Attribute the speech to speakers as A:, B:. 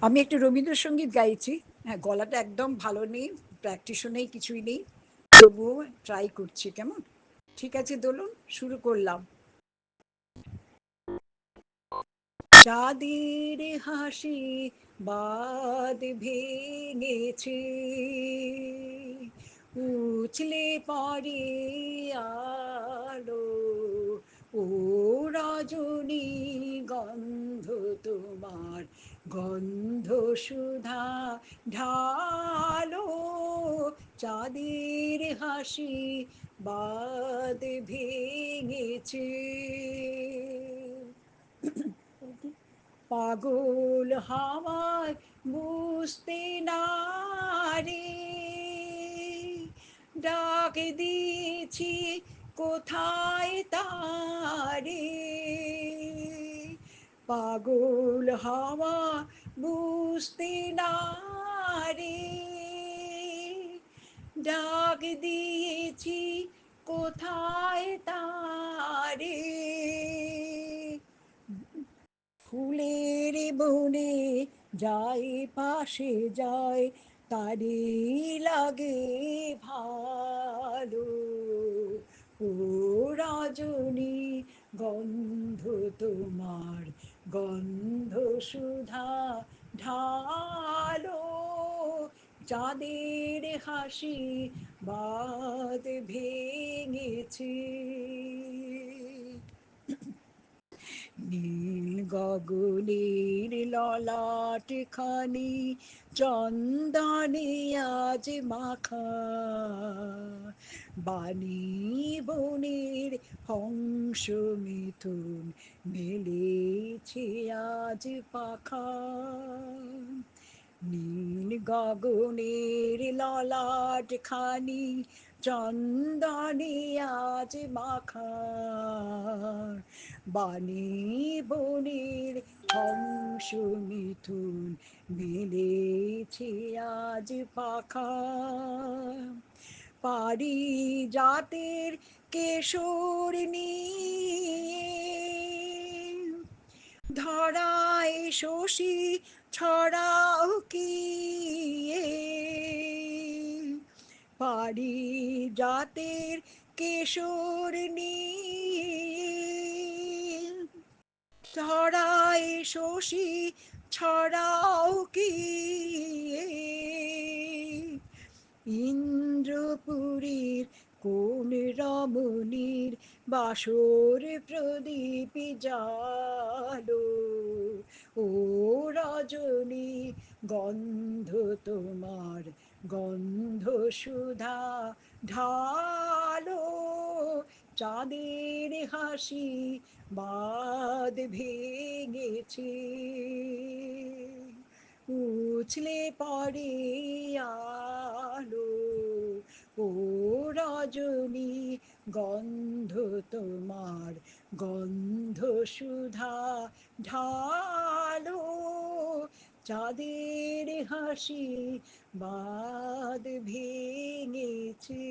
A: আমি একটা রবীন্দ্রসঙ্গীত গাইছি। হ্যাঁ, গলাটা একদম ভালো নেই, প্র্যাকটিসও নেই, কিছুই নেই। তবুও ট্রাই করছি, কেমন? ঠিক আছে, দোলন, শুরু করলাম। চাঁদের হাসি বাদ ভেঙেছে, উছলে পড়ে আলো, ও রজনী গন্ধ তোমার, গন্ধ সুধা ঢালো, চাঁদের হাসি বাদ ভেঙেছে। পাগল হাওয়ায় বুঝতে না রে, ডাক দিয়েছি কোথায় তারে, পাগল হাওয়া বুঝতে না রে, ডাক দিয়েছি কোথায় তারে, ফুলের বনে যায় পাশে যায়, তারি লাগে ভালো, ও রজনী গন্ধ তোমার, গন্ধ সুধা ঢালো, চাঁদের হাসি বাদ ভেঙেছে। নীল গগনের ললাট খানি চন্দনে আজ মাখা, বাণী বনের হংস মিথুন মেলেছে আজ পাখা, নীল গগনের ললাট খানি চন্দনে আজ মাখা, বাণী বনের হংস মিথুন মেলেছে আজ পাখা, পারি জাতের কেশর নিয়ে ধরায় শশী ছড়াও কি, পারি জাতের কেশর নিয়ে ধরায় শশী ছড়াও কি, ইন্দ্রপুরীর কোন রমণীর বাসর প্রদীপ জালো, ও রজনী গন্ধ তোমার, গন্ধ সুধা ঢালো, চাঁদের হাসি বাদ ভেঙেছে, উছলে পড়ে আলো, ও রজনী গন্ধ তোমার, গন্ধ সুধা ঢালো, চাঁদের হাসি বাদ ভেঙেছে।